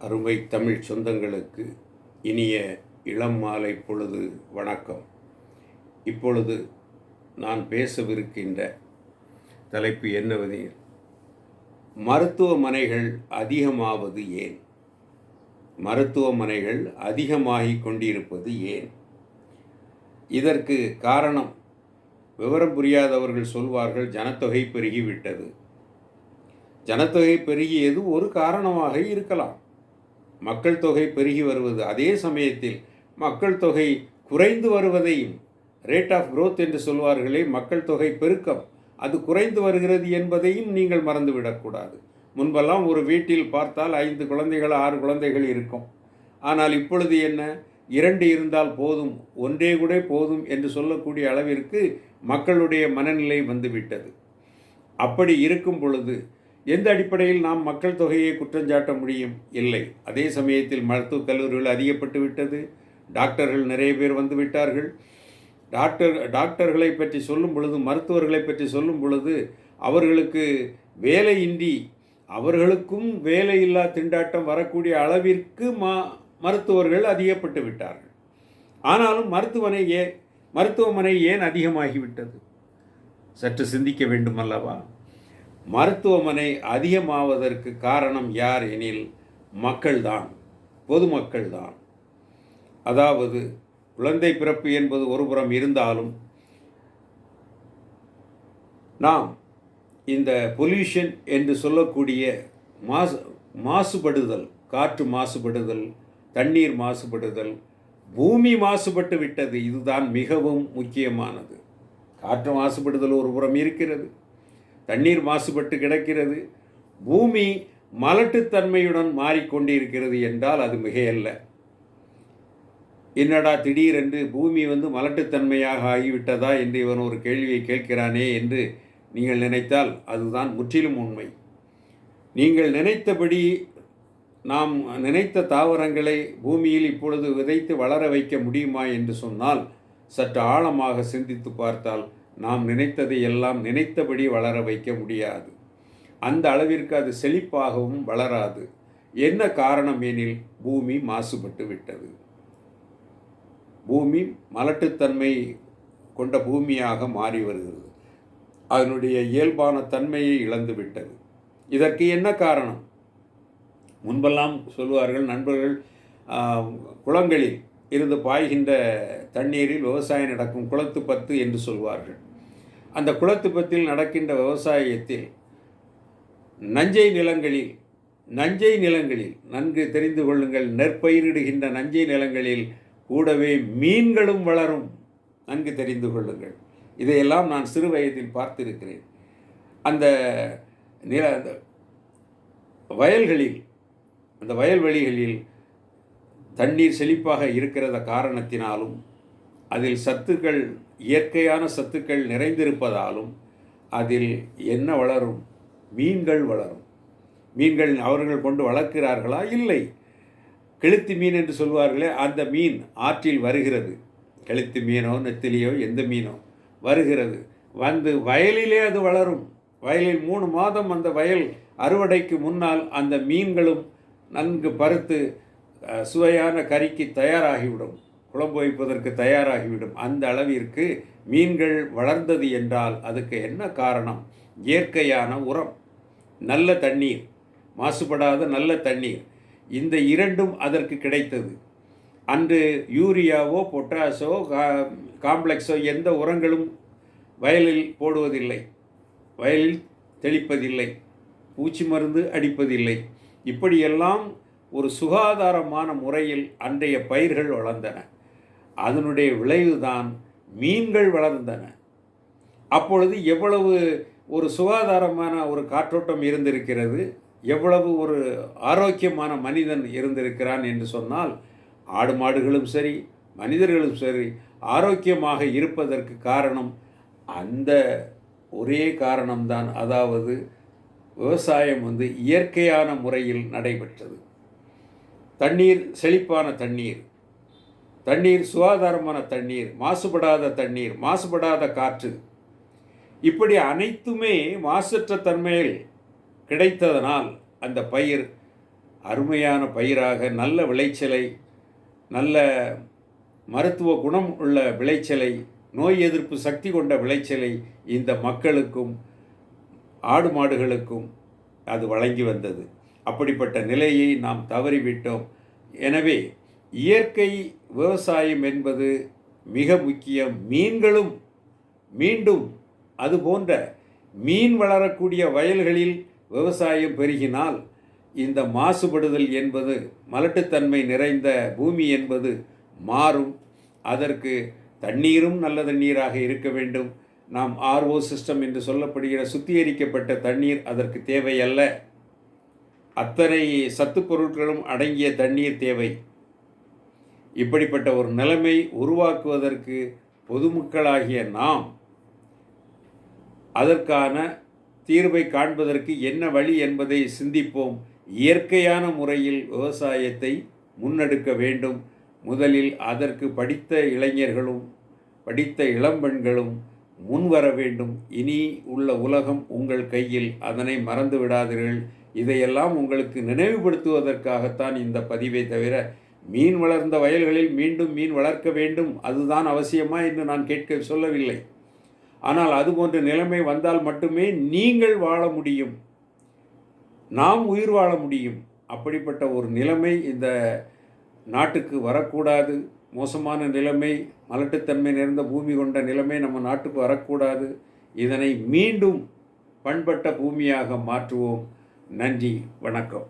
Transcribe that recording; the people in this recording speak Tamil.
அருமை தமிழ் சொந்தங்களுக்கு இனிய இளம் மாலை பொழுது வணக்கம். இப்பொழுது நான் பேசவிருக்கின்ற தலைப்பு என்னவெனில், மருத்துவமனைகள் அதிகமாவது ஏன்? மருத்துவமனைகள் அதிகமாகிக் கொண்டிருப்பது ஏன்? இதற்கு காரணம் விவரம் புரியாதவர்கள் சொல்வார்கள், ஜனத்தொகை பெருகிவிட்டது. ஜனத்தொகை பெருகியது ஒரு காரணமாக இருக்கலாம். மக்கள் தொகை பெருகி வருவது, அதே சமயத்தில் மக்கள் தொகை குறைந்து வருவதையும், ரேட் ஆஃப் growth என்று சொல்வார்களே, மக்கள் தொகை பெருக்கம், அது குறைந்து வருகிறது என்பதையும் நீங்கள் மறந்துவிடக்கூடாது. முன்பெல்லாம் ஒரு வீட்டில் பார்த்தால் 5 குழந்தைகள் 6 குழந்தைகள் இருக்கும். ஆனால் இப்பொழுது என்ன, 2 இருந்தால் போதும், ஒன்றே கூட போதும் என்று சொல்லக்கூடிய அளவிற்கு மக்களுடைய மனநிலை வந்துவிட்டது. அப்படி இருக்கும் பொழுது எந்த அடிப்படையில் நாம் மக்கள் தொகையை குற்றஞ்சாட்ட முடியும்? இல்லை. அதே சமயத்தில் மருத்துவக் கல்லூரிகள் அதிகப்பட்டு விட்டது. டாக்டர்கள் நிறைய பேர் வந்து விட்டார்கள். டாக்டர்களை பற்றி சொல்லும் பொழுது, மருத்துவர்களை பற்றி சொல்லும் பொழுது, அவர்களுக்கு வேலையின்றி, அவர்களுக்கும் வேலையில்லா திண்டாட்டம் வரக்கூடிய அளவிற்கு மருத்துவர்கள் அதிகப்பட்டு விட்டார்கள். ஆனாலும் மருத்துவமனை ஏன் அதிகமாகிவிட்டது? சற்று சிந்திக்க வேண்டும் அல்லவா? மருத்துவமனை அதிகமாவதற்கு காரணம் யார் எனில், மக்கள்தான், பொதுமக்கள்தான். அதாவது குழந்தை பிறப்பு என்பது ஒருபுறம் இருந்தாலும், நாம் இந்த பொல்யூஷன் என்று சொல்லக்கூடிய மாசுபடுதல், காற்று மாசுபடுதல், தண்ணீர் மாசுபடுதல், பூமி மாசுபட்டு விட்டது. இதுதான் மிகவும் முக்கியமானது. காற்று மாசுபடுதல் ஒரு புறம் இருக்கிறது, தண்ணீர் மாசுபட்டு கிடக்கிறது, பூமி மலட்டுத்தன்மையுடன் மாறிக்கொண்டிருக்கிறது என்றால் அது மிகையல்ல. என்னடா திடீரென்று பூமி மலட்டுத்தன்மையாக ஆகிவிட்டதா என்று இவன் ஒரு கேள்வியை கேட்கிறானே என்று நீங்கள் நினைத்தால் அதுதான் முற்றிலும் உண்மை. நீங்கள் நினைத்தபடி நாம் நினைத்த தாவரங்களை பூமியில் இப்பொழுது விதைத்து வளர வைக்க முடியுமா என்று சொன்னால், சற்று ஆழமாக சிந்தித்து பார்த்தால் நாம் நினைத்ததை எல்லாம் நினைத்தபடி வளர வைக்க முடியாது. அந்த அளவிற்கு அது செழிப்பாகவும் வளராது. என்ன காரணம் எனில், பூமி மாசுபட்டு விட்டது. பூமி மலட்டுத்தன்மை கொண்ட பூமியாக மாறி வருகிறது. அதனுடைய இயல்பான தன்மையை இழந்து விட்டது. இதற்கு என்ன காரணம்? முன்பெல்லாம் சொல்வார்கள், நண்பர்கள் குளங்களில் இருந்து பாய்கின்ற தண்ணீரில் விவசாயம் நடக்கும், குளத்து பத்து என்று சொல்வார்கள். அந்த குளத்து பத்தில் நடக்கின்ற விவசாயத்தில் நஞ்சை நிலங்களில் நன்கு தெரிந்து கொள்ளுங்கள், நெற்பயிரிடுகின்ற நஞ்சை நிலங்களில் கூடவே மீன்களும் வளரும். நன்கு தெரிந்து கொள்ளுங்கள். இதையெல்லாம் நான் சிறு வயதில் பார்த்திருக்கிறேன். அந்த வயல்களில், அந்த வயல்வெளிகளில் தண்ணீர் செழிப்பாக இருக்கிறத காரணத்தினாலும், அதில் சத்துக்கள், இயற்கையான சத்துக்கள் நிறைந்திருப்பதாலும் அதில் என்ன வளரும்? மீன்கள் வளரும். மீன்கள் அவர்கள் கொண்டு வளர்க்கிறார்களா? இல்லை. கெளுத்தி மீன் என்று சொல்வார்களே, அந்த மீன் ஆற்றில் வருகிறது. கெளுத்தி மீனோ நெத்திலியோ எந்த மீனோ வருகிறது, வந்து வயலிலே அது வளரும். வயலில் 3 மாதம் அந்த வயல் அறுவடைக்கு முன்னால் அந்த மீன்களும் நன்கு பருத்து சுவையான கறிக்கு தயாராகிவிடும், குழம்பு வைப்பதற்கு தயாராகிவிடும். அந்த அளவிற்கு மீன்கள் வளர்ந்தது என்றால் அதுக்கு என்ன காரணம்? இயற்கையான உரம், நல்ல தண்ணீர், மாசுபடாத நல்ல தண்ணீர். இந்த இரண்டும் அதற்கு கிடைத்தது. அன்று யூரியாவோ பொட்டாஷோ காம்ப்ளெக்ஸோ எந்த உரங்களும் வயலில் போடுவதில்லை, வயலில் தெளிப்பதில்லை, பூச்சி மருந்து அடிப்பதில்லை. இப்படியெல்லாம் ஒரு சுகாதாரமான முறையில் அன்றைய பயிர்கள் வளர்ந்தன. அதனுடைய விளைவுதான் மீன்கள் வளர்ந்தன. அப்பொழுது எவ்வளவு ஒரு சுகாதாரமான ஒரு காற்றோட்டம் இருந்திருக்கிறது, எவ்வளவு ஒரு ஆரோக்கியமான மனிதன் இருந்திருக்கிறான் என்று சொன்னால், ஆடு மாடுகளும் சரி, மனிதர்களும் சரி ஆரோக்கியமாக இருப்பதற்கு காரணம் அந்த ஒரே காரணம்தான். அதாவது விவசாயம் இயற்கையான முறையில் நடைபெற்றது. தண்ணீர் செழிப்பான தண்ணீர், தண்ணீர் சுகாதாரமான தண்ணீர், மாசுபடாத தண்ணீர், மாசுபடாத காற்று, இப்படி அனைத்துமே மாசற்ற தன்மையில் கிடைத்ததனால் அந்த பயிர் அருமையான பயிராக நல்ல விளைச்சலை, நல்ல மருத்துவ குணம் உள்ள விளைச்சலை, நோய் எதிர்ப்பு சக்தி கொண்ட விளைச்சலை இந்த மக்களுக்கும் ஆடு மாடுகளுக்கும் அது வழங்கி வந்தது. அப்படிப்பட்ட நிலையை நாம் தவறிவிட்டோம். எனவே இயற்கை விவசாயம் என்பது மிக முக்கியம். மீன்களும் மீண்டும் அதுபோன்ற மீன் வளரக்கூடிய வயல்களில் விவசாயம் பெருகினால் இந்த மாசுபடுதல் என்பது, மலட்டுத்தன்மை நிறைந்த பூமி என்பது மாறும். அதற்கு தண்ணீரும் நல்ல தண்ணீராக இருக்க வேண்டும். நாம் ஆர்ஓ சிஸ்டம் என்று சொல்லப்படுகிற சுத்திகரிக்கப்பட்ட தண்ணீர் அதற்கு தேவையல்ல. அத்தனை சத்து பொருட்களும் அடங்கிய தண்ணீர் தேவை. இப்படிப்பட்ட ஒரு நிலைமை உருவாக்குவதற்கு பொதுமக்களாகிய நாம் அதற்கான தீர்வை காண்பதற்கு என்ன வழி என்பதை சிந்திப்போம். இயற்கையான முறையில் விவசாயத்தை முன்னெடுக்க வேண்டும். முதலில் அதற்கு படித்த இளைஞர்களும் படித்த இளம்பெண்களும் முன்வர வேண்டும். இனி உள்ள உலகம் உங்கள் கையில், அதனை மறந்து விடாதீர்கள். இதையெல்லாம் உங்களுக்கு நினைவுபடுத்துவதற்காகத்தான் இந்த பதிவை தவிர, மீன் வளர்ந்த வயல்களில் மீண்டும் மீன் வளர்க்க வேண்டும் அதுதான் அவசியமா என்று நான் கேட்க சொல்லவில்லை. ஆனால் அதுபோன்ற நிலைமை வந்தால் மட்டுமே நீங்கள் வாழ முடியும், நாம் உயிர் வாழ முடியும். அப்படிப்பட்ட ஒரு நிலைமை இந்த நாட்டுக்கு வரக்கூடாது. மோசமான நிலைமை, மலட்டுத்தன்மை நிறைந்த பூமி கொண்ட நிலைமை நம்ம நாட்டுக்கு வரக்கூடாது. இதனை மீண்டும் பண்பட்ட பூமியாக மாற்றுவோம். நன்றி, வணக்கம்.